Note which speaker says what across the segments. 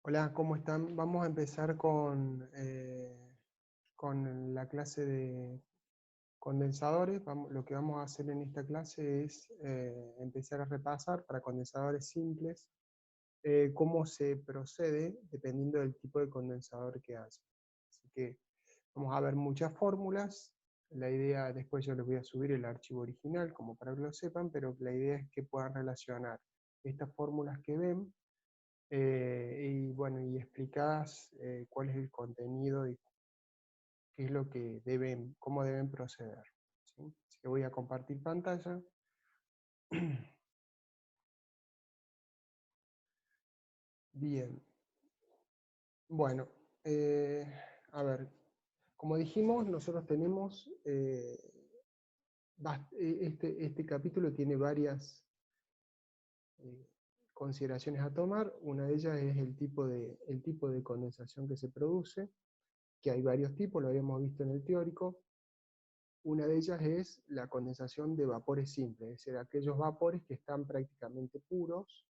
Speaker 1: Hola, ¿cómo están? Vamos a empezar con la clase de condensadores. Lo que vamos a hacer en esta clase es empezar a repasar para condensadores simples cómo se procede dependiendo del tipo de condensador que haya. Así que vamos a ver muchas fórmulas. La idea, después yo les voy a subir el archivo original como para que lo sepan, pero la idea es que puedan relacionar estas fórmulas que ven y bueno, y explicadas cuál es el contenido y qué es lo que deben, cómo deben proceder. ¿Sí? Así que voy a compartir pantalla. Bien, bueno, eh, a ver, como dijimos, nosotros tenemos, este capítulo tiene varias eh, consideraciones a tomar. Una de ellas es el tipo de condensación que se produce, que hay varios tipos, lo habíamos visto en el teórico. Una de ellas es la condensación de vapores simples, es decir, aquellos vapores que están prácticamente puros,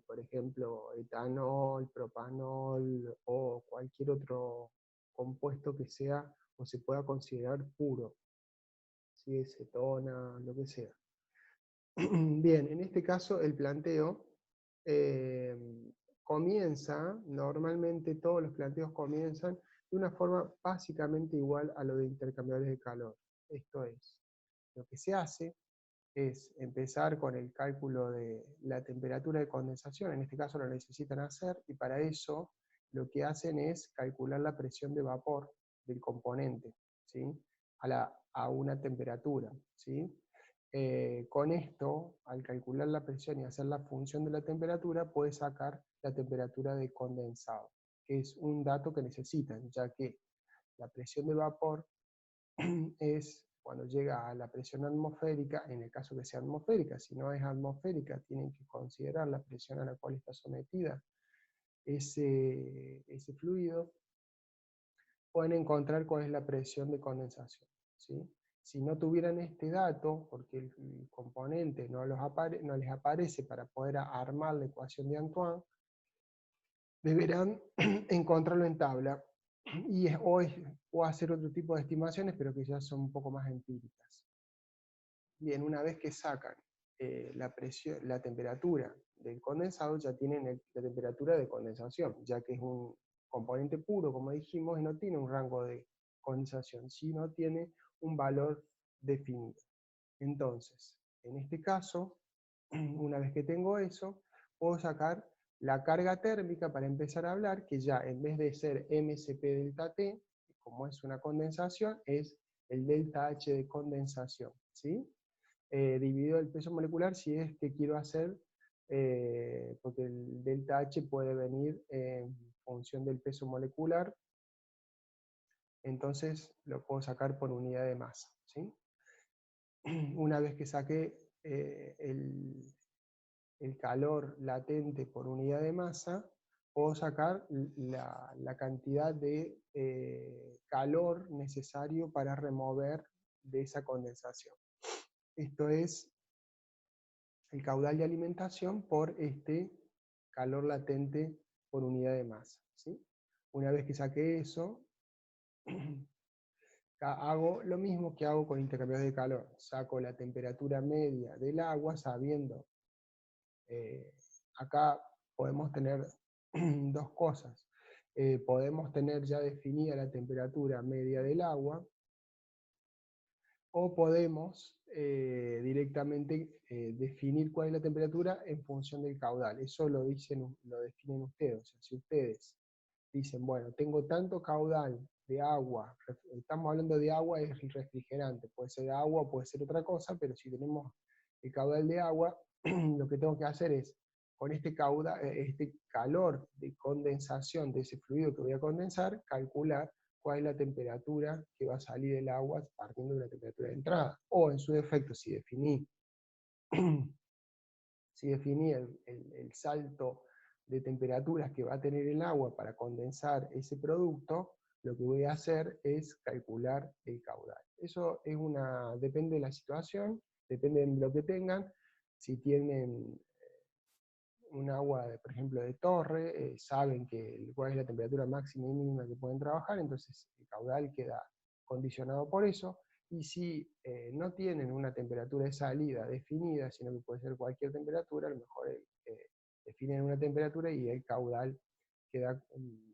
Speaker 1: por ejemplo, etanol, propanol o cualquier otro compuesto que sea o se pueda considerar puro, ¿sí? Cetona, lo que sea. Bien, en este caso el planteo eh, comienza, normalmente todos los planteos comienzan de una forma básicamente igual a lo de intercambiadores de calor. Esto es, lo que se hace es empezar con el cálculo de la temperatura de condensación, en este caso lo necesitan hacer, y para eso lo que hacen es calcular la presión de vapor del componente, ¿sí? a una temperatura. ¿Sí? Con esto, al calcular la presión y hacer la función de la temperatura, puedes sacar la temperatura de condensado, que es un dato que necesitan, ya que la presión de vapor es cuando llega a la presión atmosférica, en el caso que sea atmosférica. Si no es atmosférica, tienen que considerar la presión a la cual está sometida ese fluido. Pueden encontrar cuál es la presión de condensación. ¿Sí? Si no tuvieran este dato, porque el componente no les aparece para poder armar la ecuación de Antoine, deberán encontrarlo en tabla o hacer otro tipo de estimaciones, pero que ya son un poco más empíricas. Bien, una vez que sacan la temperatura del condensado, ya tienen la temperatura de condensación, ya que es un componente puro, como dijimos, y no tiene un rango de condensación, sino tiene un valor definido. Entonces, en este caso, una vez que tengo eso, puedo sacar la carga térmica para empezar a hablar, que ya en vez de ser MSP delta T, como es una condensación, es el delta H de condensación. ¿Sí? Dividido el peso molecular si es que quiero hacer, porque el delta H puede venir en función del peso molecular, entonces lo puedo sacar por unidad de masa. ¿Sí? Una vez que saqué el calor latente por unidad de masa, puedo sacar la cantidad de calor necesario para remover de esa condensación. Esto es el caudal de alimentación por este calor latente por unidad de masa. ¿Sí? Una vez que saqué eso, hago lo mismo que hago con intercambiadores de calor. Saco la temperatura media del agua sabiendo, eh, acá podemos tener dos cosas. Podemos tener ya definida la temperatura media del agua, o podemos directamente definir cuál es la temperatura en función del caudal. Eso lo definen ustedes. O sea, si ustedes dicen, bueno, tengo tanto caudal de agua, estamos hablando de agua, es refrigerante, puede ser agua, puede ser otra cosa, pero si tenemos el caudal de agua, lo que tengo que hacer es, con este calor de condensación de ese fluido que voy a condensar, calcular cuál es la temperatura que va a salir del agua partiendo de la temperatura de entrada. O en su defecto, si definí, el salto de temperaturas que va a tener el agua para condensar ese producto, lo que voy a hacer es calcular el caudal. Eso depende de la situación, depende de lo que tengan. Si tienen un agua, por ejemplo, de torre, saben cuál es la temperatura máxima y mínima que pueden trabajar, entonces el caudal queda condicionado por eso. Y si no tienen una temperatura de salida definida, sino que puede ser cualquier temperatura, a lo mejor definen una temperatura y el caudal queda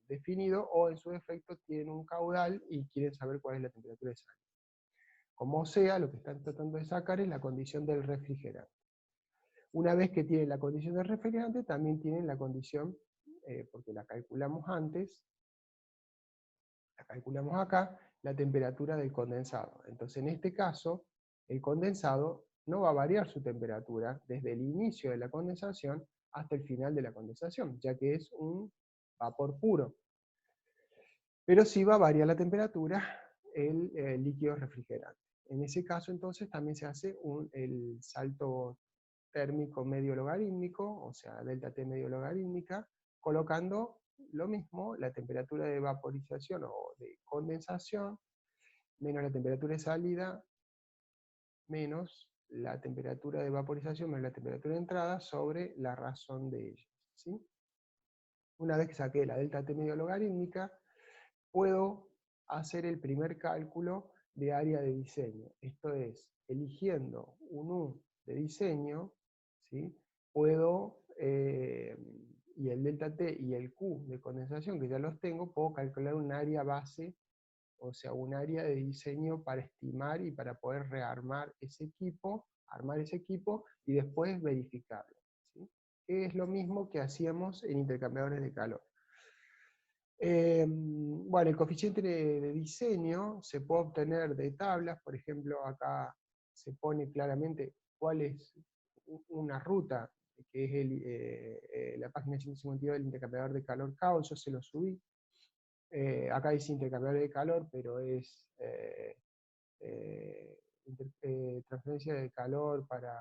Speaker 1: definido, o en su defecto tienen un caudal y quieren saber cuál es la temperatura de salida. Como sea, lo que están tratando de sacar es la condición del refrigerante. Una vez que tienen la condición del refrigerante, también tienen la condición, porque la calculamos antes, la calculamos acá, la temperatura del condensado. Entonces, en este caso, el condensado no va a variar su temperatura desde el inicio de la condensación hasta el final de la condensación, ya que es un vapor puro. Pero sí va a variar la temperatura el líquido refrigerante. En ese caso, entonces, también se hace el salto térmico medio logarítmico, o sea, delta T medio logarítmica, colocando lo mismo, la temperatura de vaporización o de condensación, menos la temperatura de salida, menos la temperatura de vaporización, menos la temperatura de entrada, sobre la razón de ellas, ¿sí? Una vez que saqué la delta T medio logarítmica, puedo hacer el primer cálculo de área de diseño. Esto es, eligiendo un U de diseño, ¿sí? Puedo, y el delta T y el Q de condensación, que ya los tengo, puedo calcular un área base, o sea, un área de diseño para estimar y para poder rearmar ese equipo, armar ese equipo y después verificarlo, ¿sí? Es lo mismo que hacíamos en intercambiadores de calor. Bueno, el coeficiente de diseño se puede obtener de tablas, por ejemplo, acá se pone claramente cuál es una ruta, que es la página 152 del intercambiador de calor CAO, yo se lo subí. Acá dice intercambiador de calor, pero es transferencia de calor para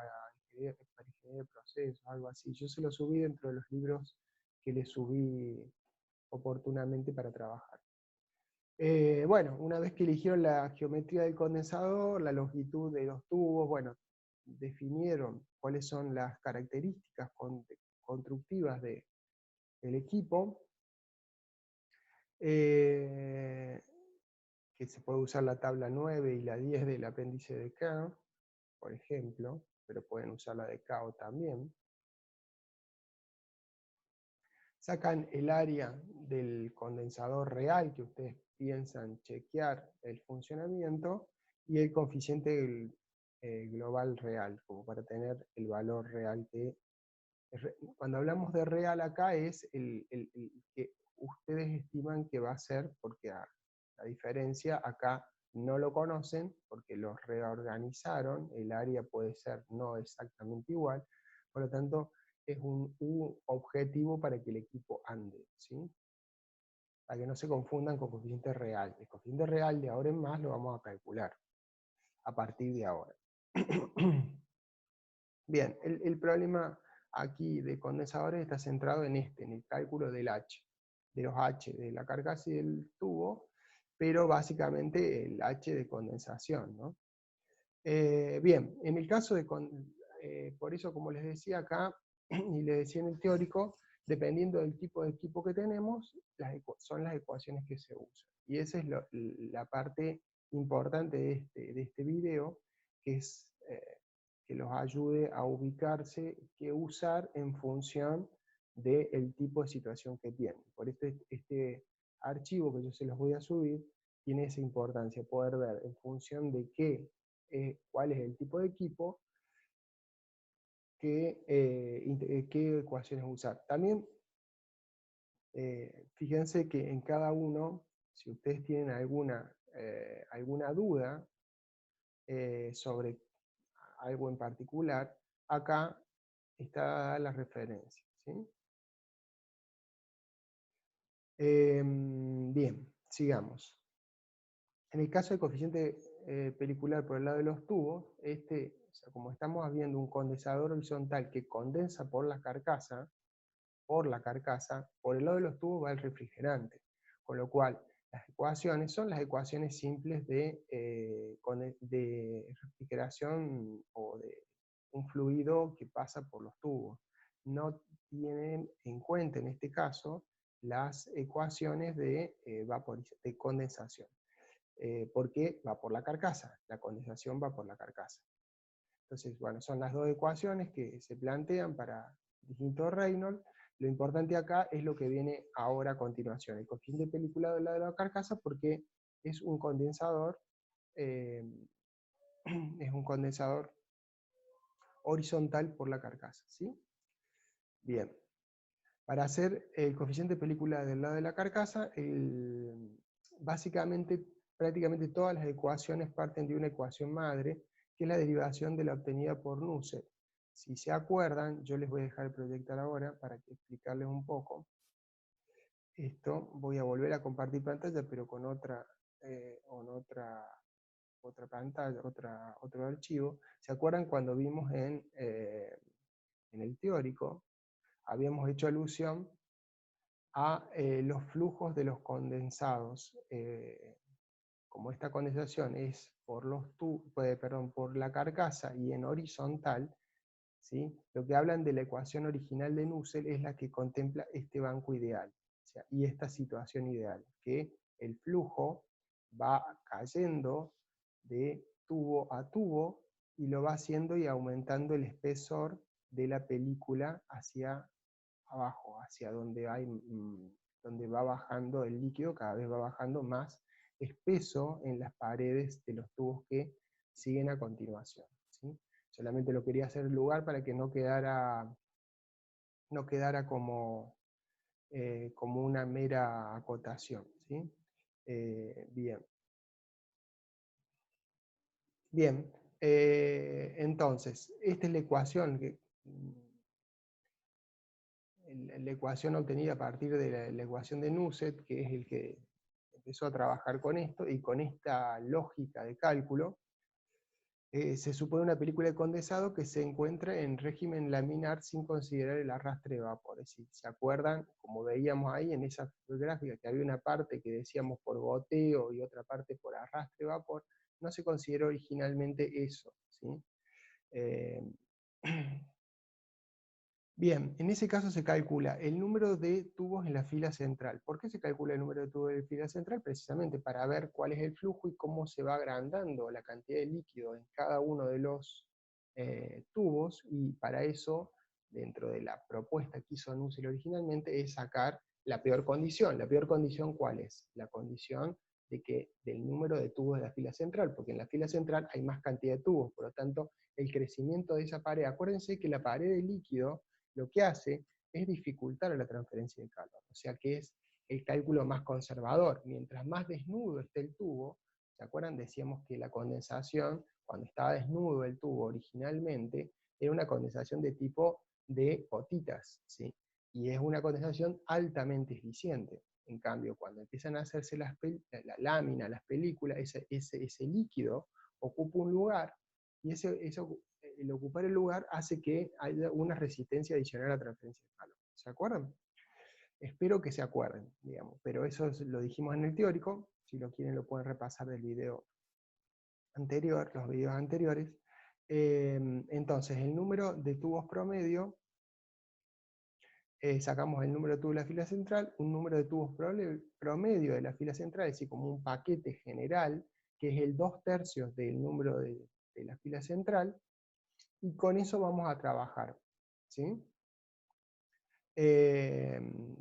Speaker 1: ingeniería de procesos, algo así. Yo se lo subí dentro de los libros que le subí oportunamente para trabajar. Bueno, una vez que eligieron la geometría del condensador, la longitud de los tubos, bueno, definieron cuáles son las características constructivas del equipo, que se puede usar la tabla 9 y la 10 del apéndice de K, por ejemplo, pero pueden usar la de KO también. Sacan el área del condensador real que ustedes piensan chequear el funcionamiento y el coeficiente global real, como para tener el valor real que... Cuando hablamos de real acá es el que ustedes estiman que va a ser, porque la diferencia acá no lo conocen, porque los reorganizaron, el área puede ser no exactamente igual, por lo tanto es un objetivo para que el equipo ande, ¿sí? Para que no se confundan con coeficiente real. El coeficiente real de ahora en más lo vamos a calcular a partir de ahora. Bien, el problema aquí de condensadores está centrado en el cálculo del H, de los H de la carcasa y del tubo, pero básicamente el H de condensación, ¿no? Bien, en el caso de, por eso como les decía acá, y les decía en el teórico, dependiendo del tipo de equipo que tenemos, son las ecuaciones que se usan. Y esa es la parte importante de este video, que es que los ayude a ubicarse, qué usar en función del tipo de situación que tienen. Por esto este archivo que yo se los voy a subir tiene esa importancia, poder ver en función de cuál es el tipo de equipo, qué ecuaciones usar. También fíjense que en cada uno, si ustedes tienen alguna duda sobre algo en particular, acá está la referencia, ¿sí? Bien, sigamos. En el caso del coeficiente pelicular por el lado de los tubos, o sea, como estamos viendo un condensador horizontal que condensa por la carcasa, por el lado de los tubos va el refrigerante, con lo cual las ecuaciones son las ecuaciones simples de refrigeración o de un fluido que pasa por los tubos. No tienen en cuenta en este caso las ecuaciones de condensación. Porque va por la carcasa, la condensación va por la carcasa. Entonces, bueno, son las dos ecuaciones que se plantean para distintos Reynolds. Lo importante acá es lo que viene ahora a continuación, el coeficiente peliculado de la carcasa, porque es un condensador, es un condensador horizontal por la carcasa, ¿sí? Bien. Para hacer el coeficiente peliculado del lado de la carcasa, básicamente, prácticamente todas las ecuaciones parten de una ecuación madre, que es la derivación de la obtenida por Nusselt. Si se acuerdan, yo les voy a dejar el proyectar ahora para explicarles un poco. Esto voy a volver a compartir pantalla, pero con otra pantalla, otro archivo. ¿Se acuerdan cuando vimos en el teórico? Habíamos hecho alusión a los flujos de los condensados. Como esta condensación es por la carcasa y en horizontal, ¿sí? Lo que hablan de la ecuación original de Nusselt es la que contempla este banco ideal, o sea, y esta situación ideal, que el flujo va cayendo de tubo a tubo y lo va haciendo y aumentando el espesor de la película hacia abajo, hacia donde donde va bajando el líquido, cada vez va bajando más espeso en las paredes de los tubos que siguen a continuación, ¿sí? Solamente lo quería hacer lugar para que no quedara como, como una mera acotación, ¿sí? Bien. Bien, entonces, esta es la ecuación la ecuación obtenida a partir de la ecuación de Nusselt, que es el que empezó a trabajar con esto, y con esta lógica de cálculo, se supone una película de condensado que se encuentra en régimen laminar sin considerar el arrastre de vapor. Es decir, ¿se acuerdan? Como veíamos ahí en esa gráfica, que había una parte que decíamos por goteo y otra parte por arrastre de vapor, no se consideró originalmente eso, ¿sí? Bien, en ese caso se calcula el número de tubos en la fila central. ¿Por qué se calcula el número de tubos en la fila central? Precisamente para ver cuál es el flujo y cómo se va agrandando la cantidad de líquido en cada uno de los tubos, y para eso, dentro de la propuesta que hizo Nusselt originalmente, es sacar la peor condición. ¿La peor condición cuál es? La condición del número de tubos de la fila central, porque en la fila central hay más cantidad de tubos, por lo tanto, el crecimiento de esa pared, acuérdense que la pared de líquido lo que hace es dificultar la transferencia de calor, o sea que es el cálculo más conservador. Mientras más desnudo esté el tubo, ¿se acuerdan? Decíamos que la condensación, cuando estaba desnudo el tubo originalmente, era una condensación de tipo de gotitas, ¿sí? Y es una condensación altamente eficiente. En cambio, cuando empiezan a hacerse la lámina, las películas, ese líquido ocupa un lugar, y el ocupar el lugar hace que haya una resistencia adicional a la transferencia de calor. ¿Se acuerdan? Espero que se acuerden, digamos, pero eso lo dijimos en el teórico. Si lo quieren lo pueden repasar del video anterior, los videos anteriores. Entonces, el número de tubos promedio, sacamos el número de tubos de la fila central, un número de tubos promedio de la fila central, es decir, como un paquete general, que es el 2/3 del número de la fila central, y con eso vamos a trabajar, ¿sí?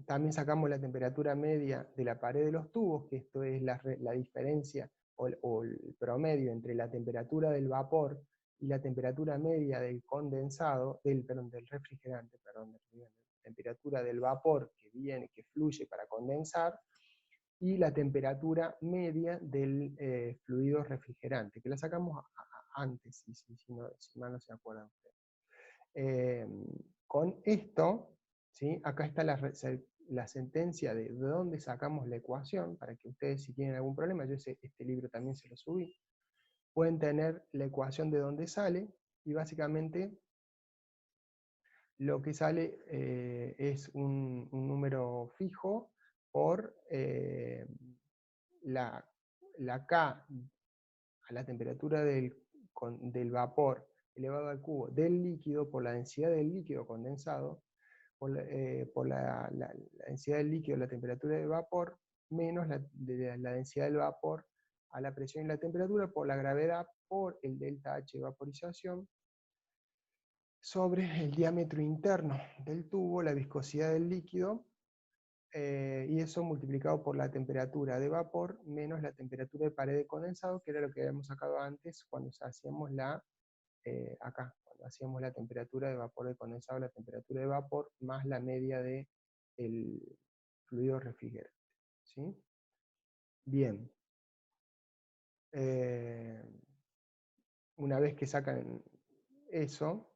Speaker 1: También sacamos la temperatura media de la pared de los tubos, que esto es la diferencia o el promedio entre la temperatura del vapor y la temperatura media del condensado, del refrigerante, la temperatura del vapor que fluye para condensar, y la temperatura media del fluido refrigerante, que la sacamos antes, si mal no se acuerdan ustedes. Con esto, ¿sí? Acá está la sentencia de dónde sacamos la ecuación, para que ustedes, si tienen algún problema, yo este libro también se lo subí, pueden tener la ecuación de dónde sale, y básicamente lo que sale es un número fijo por la K a la temperatura del vapor elevado al cubo del líquido por la densidad del líquido condensado, por la densidad del líquido, la temperatura de vapor, menos la densidad del vapor a la presión y la temperatura, por la gravedad, por el delta H de vaporización, sobre el diámetro interno del tubo, la viscosidad del líquido, y eso multiplicado por la temperatura de vapor menos la temperatura de pared de condensado, que era lo que habíamos sacado antes cuando hacíamos cuando hacíamos la temperatura de vapor de condensado, la temperatura de vapor más la media del fluido refrigerante. ¿Sí? Bien. Una vez que sacan eso,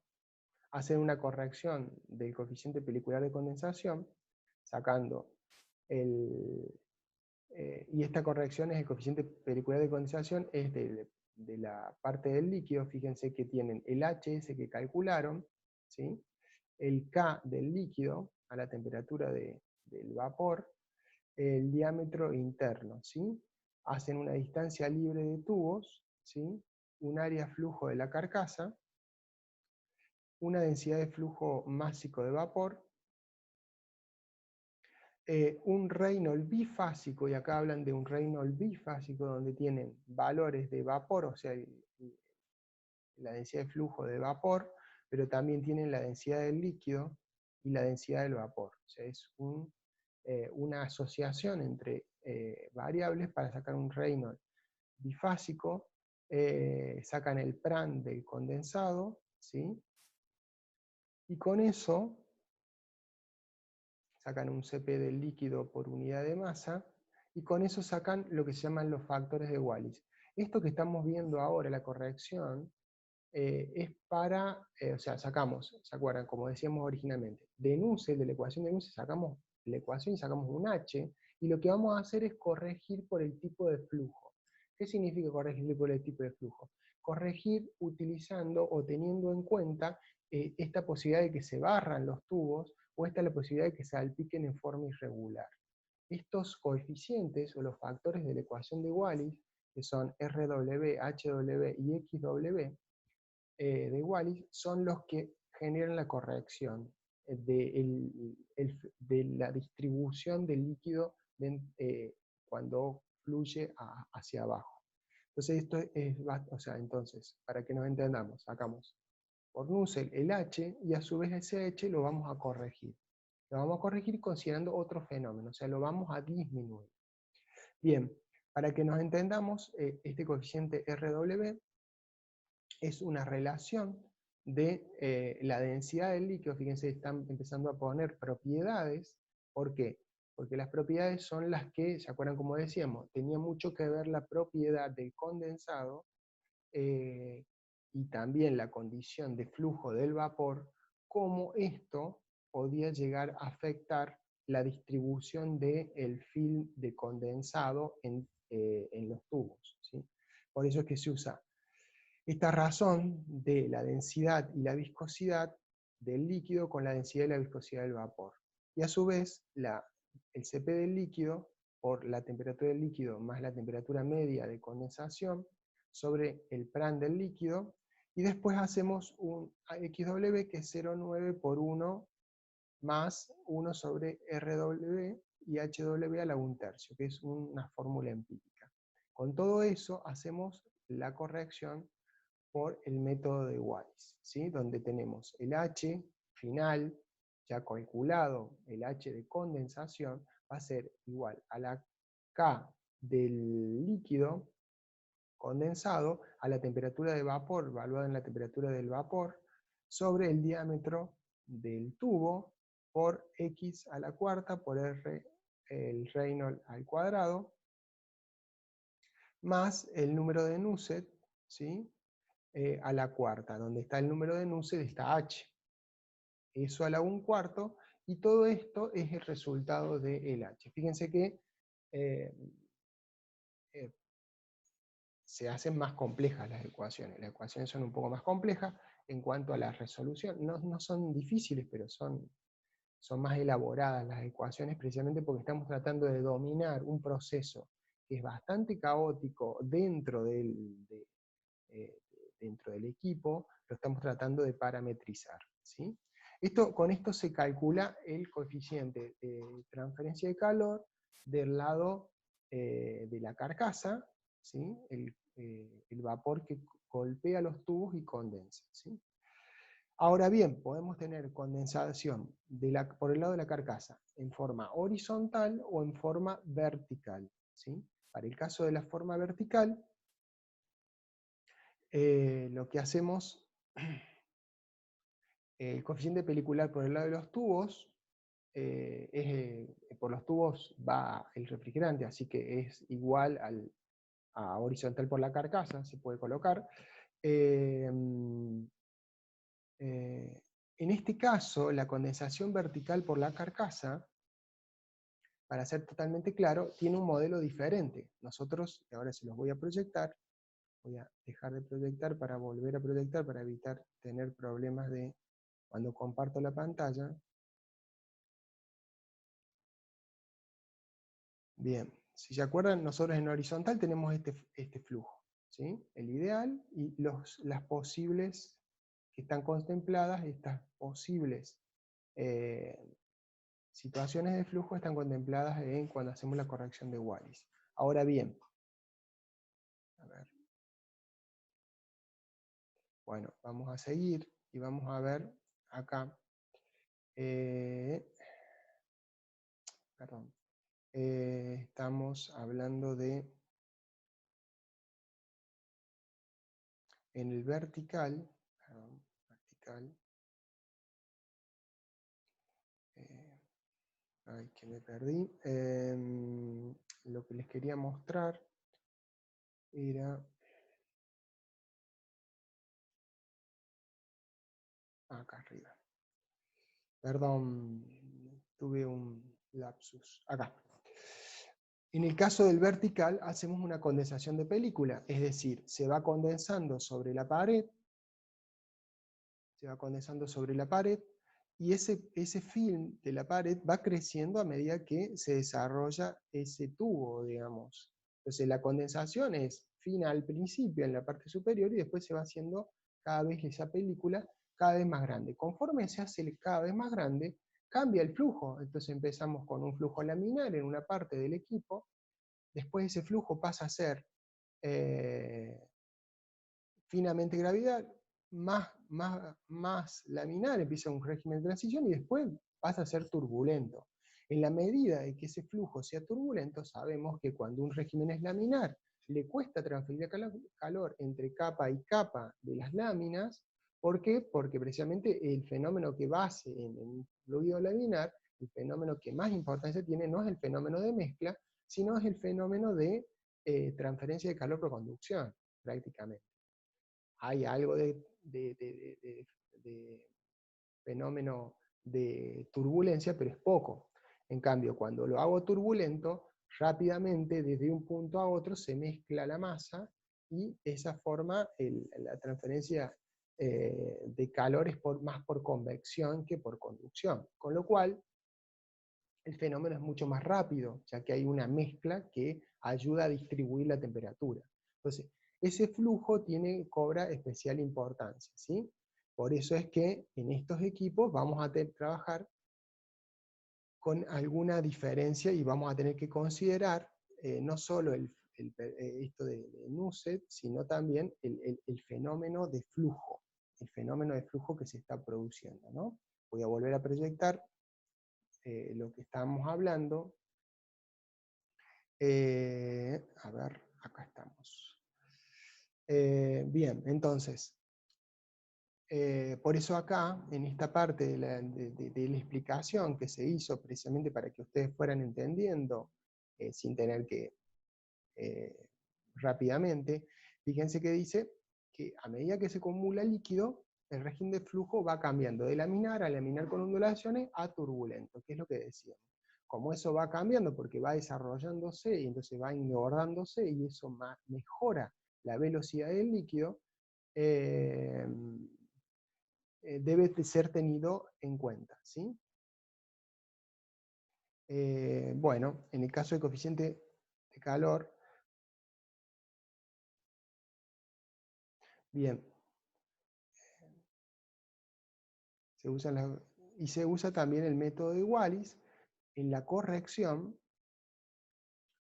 Speaker 1: hacen una corrección del coeficiente pelicular de condensación, sacando y esta corrección es el coeficiente pelicular de condensación, es de la parte del líquido. Fíjense que tienen el HS que calcularon, ¿sí? El K del líquido a la temperatura del vapor, el diámetro interno, ¿sí? Hacen una distancia libre de tubos, ¿sí? Un área flujo de la carcasa, una densidad de flujo másico de vapor, un Reynolds bifásico, y acá hablan de un Reynolds bifásico donde tienen valores de vapor, o sea, la densidad de flujo de vapor, pero también tienen la densidad del líquido y la densidad del vapor. O sea, es una asociación entre variables para sacar un Reynolds bifásico, sacan el Prandtl del condensado, ¿sí? Y con eso sacan un CP del líquido por unidad de masa, y con eso sacan lo que se llaman los factores de Wallis. Esto que estamos viendo ahora, la corrección, es para, o sea, sacamos, ¿se acuerdan? Como decíamos originalmente, de Nusselt, de la ecuación de Nusselt, sacamos la ecuación y sacamos un H, y lo que vamos a hacer es corregir por el tipo de flujo. ¿Qué significa corregir por el tipo de flujo? Corregir utilizando o teniendo en cuenta esta posibilidad de que se barran los tubos, o esta la posibilidad de que se salpiquen en forma irregular. Estos coeficientes o los factores de la ecuación de Wallis, que son RW, HW y XW, de Wallis, son los que generan la corrección de la distribución del líquido cuando fluye hacia abajo. Entonces, esto es, o sea, entonces, para que nos entendamos, sacamos por Nusselt el H, y a su vez ese H lo vamos a corregir. Lo vamos a corregir considerando otro fenómeno, o sea, lo vamos a disminuir. Bien, para que nos entendamos, este coeficiente RW es una relación de la densidad del líquido. Fíjense, están empezando a poner propiedades. ¿Por qué? Porque las propiedades son las que, ¿se acuerdan como decíamos? Tenía mucho que ver la propiedad del condensado y también la condición de flujo del vapor, cómo esto podía llegar a afectar la distribución del film de condensado en los tubos, ¿sí? Por eso es que se usa esta razón de la densidad y la viscosidad del líquido con la densidad y la viscosidad del vapor. Y a su vez, el CP del líquido, por la temperatura del líquido más la temperatura media de condensación, sobre el Prandtl del líquido, y después hacemos un XW que es 0,9 por 1 más 1 sobre RW y HW a la 1/3, que es una fórmula empírica. Con todo eso hacemos la corrección por el método de Wallis, ¿sí? Donde tenemos el H final ya calculado, el H de condensación, va a ser igual a la K del líquido condensado a la temperatura de vapor, evaluada en la temperatura del vapor, sobre el diámetro del tubo por X a la cuarta por R, el Reynolds al cuadrado, más el número de Nusselt, ¿sí? A la cuarta, donde está el número de Nusselt está H. Eso a la 1/4, y todo esto es el resultado del H. Fíjense que eh, eh, se hacen más complejas las ecuaciones son un poco más complejas en cuanto a la resolución. No son difíciles, pero son más elaboradas las ecuaciones, precisamente porque estamos tratando de dominar un proceso que es bastante caótico dentro dentro del equipo, lo estamos tratando de parametrizar, ¿sí? Con esto se calcula el coeficiente de transferencia de calor del lado de la carcasa, ¿sí? El vapor que golpea los tubos y condensa, ¿sí? Ahora bien, podemos tener condensación por el lado de la carcasa en forma horizontal o en forma vertical, ¿sí? Para el caso de la forma vertical, lo que hacemos, el coeficiente pelicular por el lado de los tubos, por los tubos va el refrigerante, así que es igual a horizontal por la carcasa, se puede colocar. Eh, en este caso, la condensación vertical por la carcasa, para ser totalmente claro, tiene un modelo diferente. Nosotros, y ahora se los voy a proyectar, voy a dejar de proyectar para volver a proyectar, para evitar tener problemas de cuando comparto la pantalla. Bien, si se acuerdan, nosotros en horizontal tenemos este flujo, ¿sí? El ideal y las posibles que están contempladas, estas posibles situaciones de flujo están contempladas cuando hacemos la corrección de Wallis. Ahora bien, a ver. Bueno, vamos a seguir y vamos a ver acá. Perdón. Estamos hablando de en el vertical, perdón, vertical, ay, que me perdí. Lo que les quería mostrar era acá arriba. Perdón, tuve un lapsus. Acá. En el caso del vertical, hacemos una condensación de película, es decir, se va condensando sobre la pared, y ese film de la pared va creciendo a medida que se desarrolla ese tubo, digamos. Entonces la condensación es fina al principio en la parte superior y después se va haciendo cada vez esa película cada vez más grande. Conforme se hace cada vez más grande, cambia el flujo. Entonces empezamos con un flujo laminar en una parte del equipo, después ese flujo pasa a ser finamente gravidad, más laminar, empieza un régimen de transición y después pasa a ser turbulento. En la medida de que ese flujo sea turbulento, sabemos que cuando un régimen es laminar, le cuesta transferir calor entre capa y capa de las láminas. ¿Por qué? Porque precisamente el fenómeno que base en el fluido laminar, el fenómeno que más importancia tiene, no es el fenómeno de mezcla, sino es el fenómeno de transferencia de calor por conducción, prácticamente. Hay algo de fenómeno de turbulencia, pero es poco. En cambio, cuando lo hago turbulento, rápidamente desde un punto a otro se mezcla la masa y de esa forma la transferencia de calor es más por convección que por conducción. Con lo cual, el fenómeno es mucho más rápido, ya que hay una mezcla que ayuda a distribuir la temperatura. Entonces, ese flujo cobra especial importancia, ¿sí? Por eso es que en estos equipos vamos a trabajar con alguna diferencia y vamos a tener que considerar no solo esto de Nusselt, sino también el fenómeno de flujo, que se está produciendo, ¿no? Voy a volver a proyectar lo que estábamos hablando. A ver, acá estamos. Bien, entonces, por eso acá, en esta parte de la explicación que se hizo precisamente para que ustedes fueran entendiendo, sin tener que rápidamente, fíjense que dice que a medida que se acumula líquido, el régimen de flujo va cambiando de laminar a laminar con ondulaciones a turbulento, que es lo que decíamos. Como eso va cambiando porque va desarrollándose y entonces va engordándose y eso mejora la velocidad del líquido, debe de ser tenido en cuenta, ¿sí? Bueno, en el caso del coeficiente de calor, bien, se usan las Y se usa también el método de Wallis en la corrección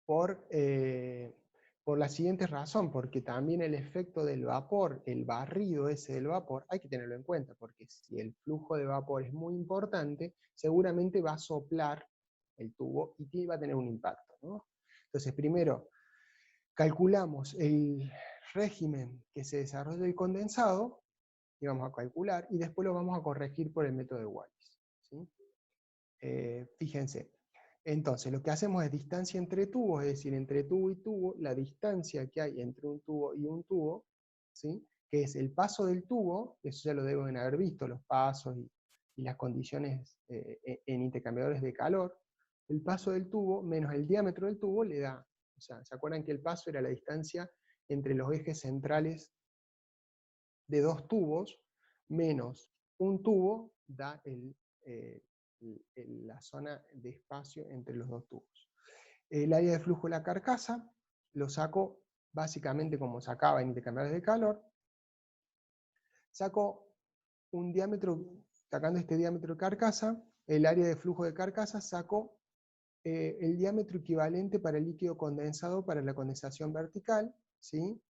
Speaker 1: por la siguiente razón, porque también el efecto del vapor, el barrido ese del vapor, hay que tenerlo en cuenta, porque si el flujo de vapor es muy importante, seguramente va a soplar el tubo y va a tener un impacto, ¿no? Entonces, primero, calculamos el régimen que se desarrolla el condensado, y vamos a calcular, y después lo vamos a corregir por el método de Wallis, ¿sí? Fíjense, entonces lo que hacemos es distancia entre tubos, es decir, entre tubo y tubo, la distancia que hay entre un tubo y un tubo, ¿sí? Que es el paso del tubo, eso ya lo deben haber visto, los pasos y las condiciones en intercambiadores de calor, el paso del tubo menos el diámetro del tubo le da, o sea, ¿se acuerdan que el paso era la distancia entre los ejes centrales de dos tubos, menos un tubo, da la zona de espacio entre los dos tubos? El área de flujo de la carcasa lo saco básicamente como sacaba en intercambiadores de calor. Saco un diámetro, sacando este diámetro de carcasa, el área de flujo de carcasa, saco el diámetro equivalente para el líquido condensado para la condensación vertical, ¿sí?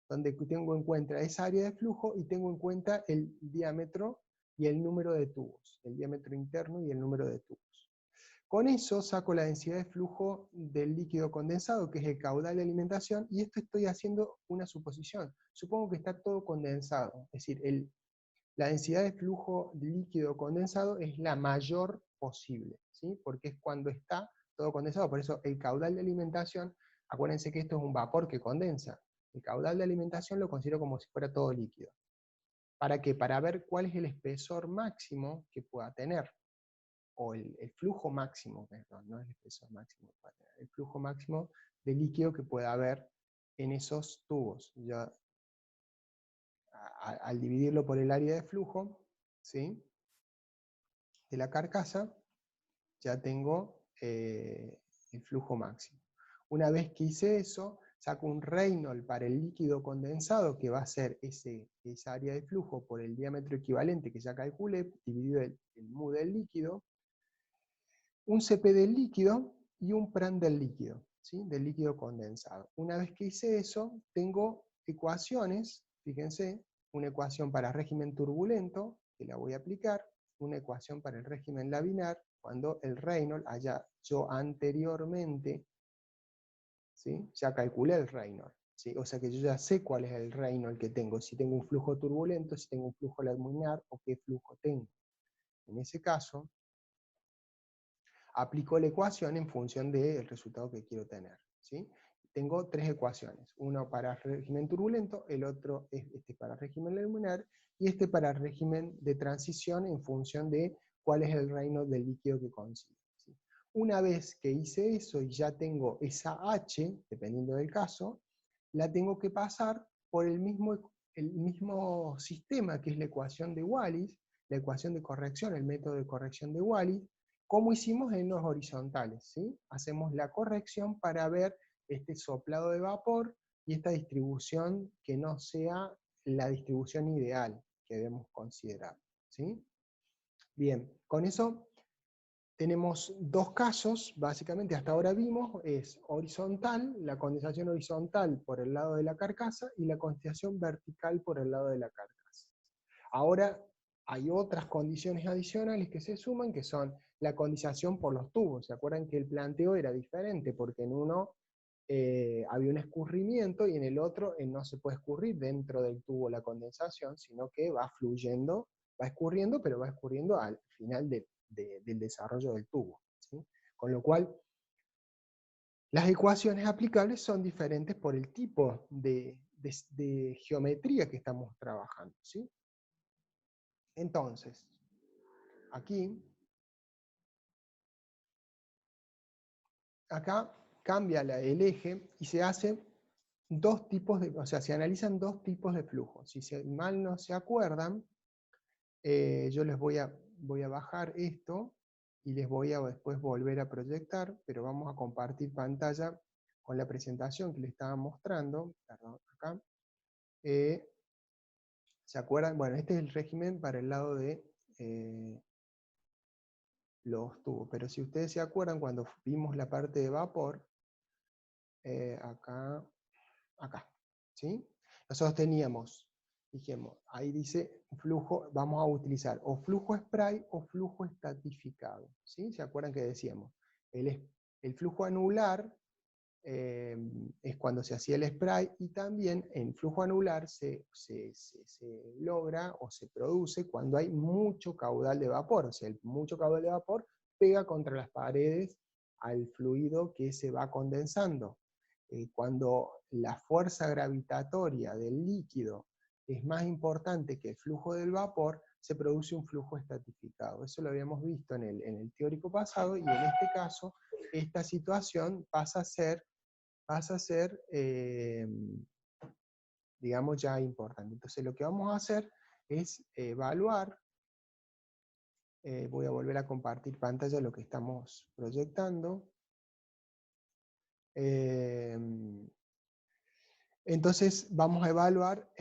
Speaker 1: Donde tengo en cuenta esa área de flujo y tengo en cuenta el diámetro y el número de tubos, el diámetro interno y el número de tubos. Con eso saco la densidad de flujo del líquido condensado, que es el caudal de alimentación, y esto estoy haciendo una suposición. Supongo que está todo condensado, es decir, la densidad de flujo líquido condensado es la mayor posible, ¿sí? Porque es cuando está todo condensado. Por eso el caudal de alimentación, acuérdense que esto es un vapor que condensa. El caudal de alimentación lo considero como si fuera todo líquido. ¿Para qué? Para ver cuál es el espesor máximo que pueda tener, o el flujo máximo, perdón, no es el espesor máximo, el flujo máximo de líquido que pueda haber en esos tubos. Ya, al dividirlo por el área de flujo, ¿sí?, de la carcasa, ya tengo el flujo máximo. Una vez que hice eso, saco un Reynolds para el líquido condensado, que va a ser esa área de flujo por el diámetro equivalente que ya calculé, dividido el mu del líquido, un CP del líquido y un Prandtl del líquido, ¿sí?, del líquido condensado. Una vez que hice eso, tengo ecuaciones, fíjense, una ecuación para régimen turbulento, que la voy a aplicar, una ecuación para el régimen laminar, cuando el Reynolds haya yo anteriormente, ¿sí?, ya calculé el Reynolds, ¿sí?, o sea que yo ya sé cuál es el Reynolds que tengo, si tengo un flujo turbulento, si tengo un flujo laminar, o qué flujo tengo. En ese caso, aplico la ecuación en función del resultado que quiero tener, ¿sí? Tengo tres ecuaciones, uno para régimen turbulento, el otro es este para régimen laminar, y este para régimen de transición en función de cuál es el Reynolds del líquido que consigo, ¿sí? Una vez que hice eso y ya tengo esa H, dependiendo del caso, la tengo que pasar por el mismo sistema que es la ecuación de Wallis, la ecuación de corrección, el método de corrección de Wallis, como hicimos en los horizontales, ¿sí? Hacemos la corrección para ver este soplado de vapor y esta distribución que no sea la distribución ideal que debemos considerar, ¿sí? Bien, con eso tenemos dos casos, básicamente hasta ahora vimos, es horizontal, la condensación horizontal por el lado de la carcasa y la condensación vertical por el lado de la carcasa. Ahora hay otras condiciones adicionales que se suman, que son la condensación por los tubos. ¿Se acuerdan que el planteo era diferente? Porque en uno había un escurrimiento y en el otro no se puede escurrir dentro del tubo la condensación, sino que va fluyendo, va escurriendo, pero va escurriendo al final del desarrollo del tubo, ¿sí? Con lo cual, las ecuaciones aplicables son diferentes por el tipo de geometría que estamos trabajando, ¿sí? Entonces, aquí, acá cambia el eje y se hacen dos tipos de, o sea, se analizan dos tipos de flujos. Si mal no se acuerdan, yo les voy a bajar esto y les voy a después volver a proyectar, pero vamos a compartir pantalla con la presentación que les estaba mostrando, perdón, acá. ¿Se acuerdan? Bueno, este es el régimen para el lado de los tubos. Pero si ustedes se acuerdan, cuando vimos la parte de vapor, acá, ¿sí? Nosotros teníamos, dijimos, ahí dice flujo, vamos a utilizar o flujo spray o flujo estratificado, ¿sí? ¿Se acuerdan que decíamos? El flujo anular es cuando se hacía el spray, y también en flujo anular se logra o se produce cuando hay mucho caudal de vapor, o sea, mucho caudal de vapor pega contra las paredes al fluido que se va condensando. Cuando la fuerza gravitatoria del líquido es más importante que el flujo del vapor, se produce un flujo estratificado. Eso lo habíamos visto en el teórico pasado, y en este caso, esta situación pasa a ser digamos, ya importante. Entonces lo que vamos a hacer es evaluar, voy a volver a compartir pantalla lo que estamos proyectando. Entonces vamos a evaluar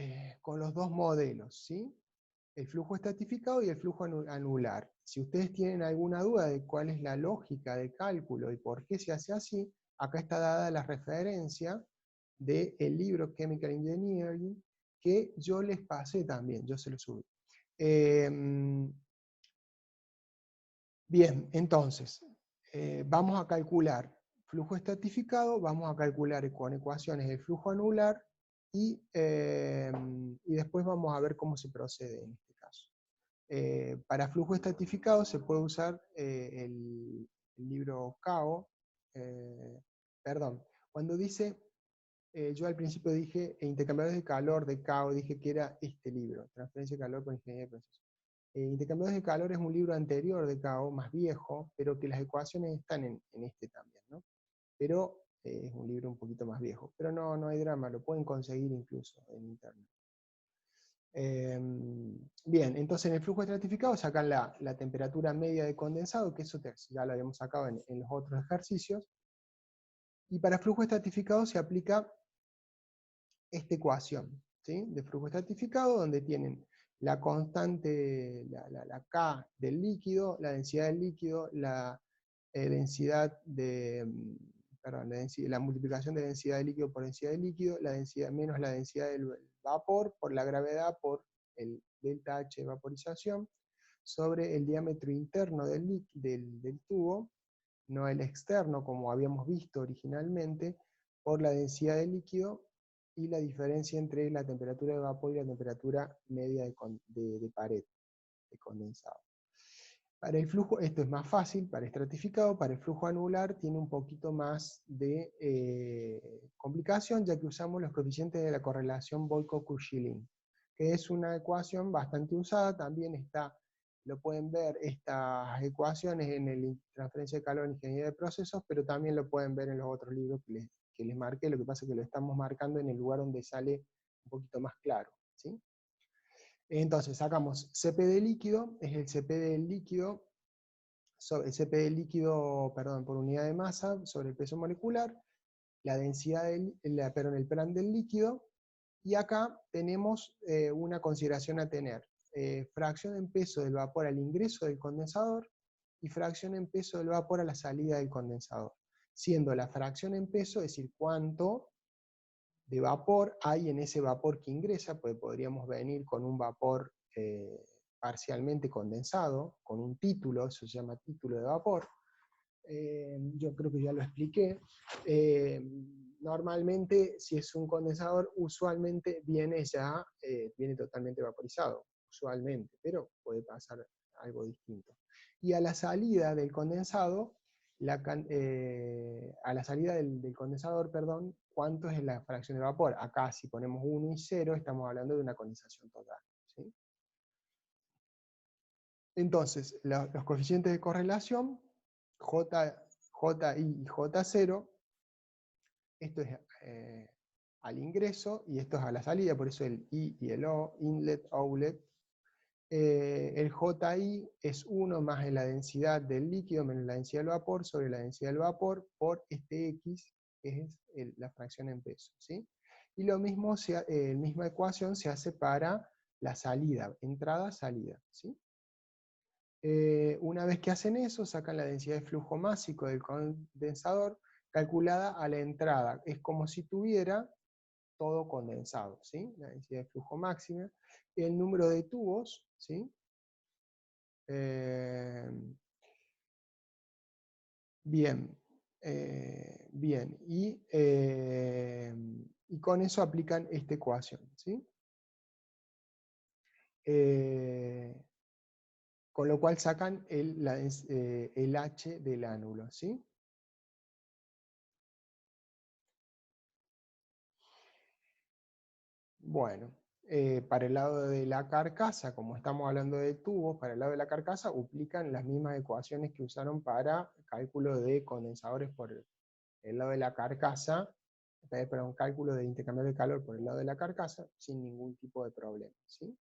Speaker 1: con los dos modelos, ¿sí? El flujo estratificado y el flujo anular. Si ustedes tienen alguna duda de cuál es la lógica de cálculo y por qué se hace así, acá está dada la referencia del libro Chemical Engineering, que yo les pasé también, yo se lo subí. Bien, entonces, vamos a calcular flujo estratificado, vamos a calcular con ecuaciones el flujo anular, y después vamos a ver cómo se procede en este caso. Para flujo estratificado se puede usar el libro CAO, perdón, cuando dice, yo al principio dije intercambiadores de calor de CAO, dije que era este libro, Transferencia de Calor por Ingeniería de Procesos. Intercambiadores de calor es un libro anterior de CAO, más viejo, pero que las ecuaciones están en este también, ¿no? Pero es un libro un poquito más viejo. Pero no hay drama, lo pueden conseguir incluso en internet. Bien, entonces en el flujo estratificado sacan la temperatura media de condensado, que eso ya lo habíamos sacado en los otros ejercicios. Y para flujo estratificado se aplica esta ecuación, ¿sí? De flujo estratificado, donde tienen la constante, la K del líquido, la densidad del líquido, la densidad de, perdón, la multiplicación de densidad de líquido por densidad de líquido, la densidad menos la densidad del vapor por la gravedad por el delta H de vaporización, sobre el diámetro interno del tubo, no el externo como habíamos visto originalmente, por la densidad del líquido, y la diferencia entre la temperatura de vapor y la temperatura media de pared, de condensado. Para el flujo, esto es más fácil, para estratificado. Para el flujo anular tiene un poquito más de complicación, ya que usamos los coeficientes de la correlación Boyko-Cauchy-Link, que es una ecuación bastante usada. También lo pueden ver estas ecuaciones en el Transferencia de Calor en Ingeniería de Procesos, pero también lo pueden ver en los otros libros que les marqué. Lo que pasa es que lo estamos marcando en el lugar donde sale un poquito más claro, ¿sí? Entonces sacamos CP de líquido, es el CP del líquido, el CP del líquido, perdón, por unidad de masa sobre el peso molecular, la densidad el plan del líquido, y acá tenemos una consideración a tener. Fracción en peso del vapor al ingreso del condensador y fracción en peso del vapor a la salida del condensador. Siendo la fracción en peso, es decir, cuánto de vapor hay en ese vapor que ingresa, pues podríamos venir con un vapor parcialmente condensado, con un título, eso se llama título de vapor. Yo creo que ya lo expliqué. Normalmente, si es un condensador, usualmente viene totalmente vaporizado, usualmente, pero puede pasar algo distinto. Y a la salida del condensado, a la salida del condensador, perdón, ¿cuánto es la fracción de vapor? Acá, si ponemos 1 y 0, estamos hablando de una condensación total, ¿sí? Entonces, los coeficientes de correlación, JI y J0, esto es al ingreso y esto es a la salida, por eso el I y el O, inlet, outlet. El JI es 1 más la densidad del líquido menos la densidad del vapor sobre la densidad del vapor por este X, que es la fracción en peso, ¿sí? Y lo mismo, misma ecuación se hace para la salida, entrada-salida, ¿sí? Una vez que hacen eso, sacan la densidad de flujo másico del condensador calculada a la entrada. Es como si tuviera todo condensado, ¿sí? La densidad de flujo máxima. El número de tubos, ¿sí? Bien, bien. Y con eso aplican esta ecuación, ¿sí? Con lo cual sacan el H del ánulo, ¿sí? Bueno, para el lado de la carcasa, como estamos hablando de tubos, para el lado de la carcasa aplican las mismas ecuaciones que usaron para cálculo de condensadores por el lado de la carcasa, perdón, cálculo de intercambio de calor por el lado de la carcasa, sin ningún tipo de problema, ¿sí?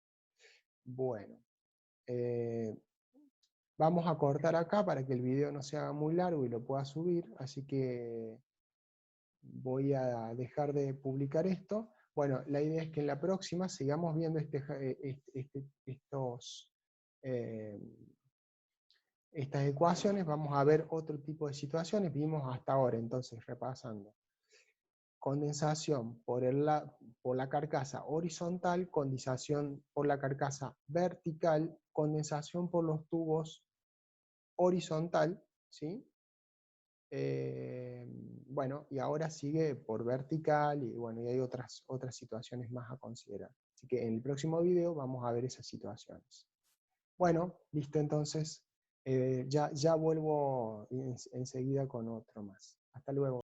Speaker 1: Bueno, eh, vamos a cortar acá para que el video no se haga muy largo y lo pueda subir, así que voy a dejar de publicar esto. Bueno, la idea es que en la próxima sigamos viendo eh, estas ecuaciones, vamos a ver otro tipo de situaciones, vimos hasta ahora, entonces, repasando. Condensación por la carcasa horizontal, condensación por la carcasa vertical, condensación por los tubos horizontal, ¿sí? Bueno, y ahora sigue por vertical, y bueno, y hay otras situaciones más a considerar. Así que en el próximo video vamos a ver esas situaciones. Bueno, listo, entonces, ya vuelvo enseguida con otro más. Hasta luego.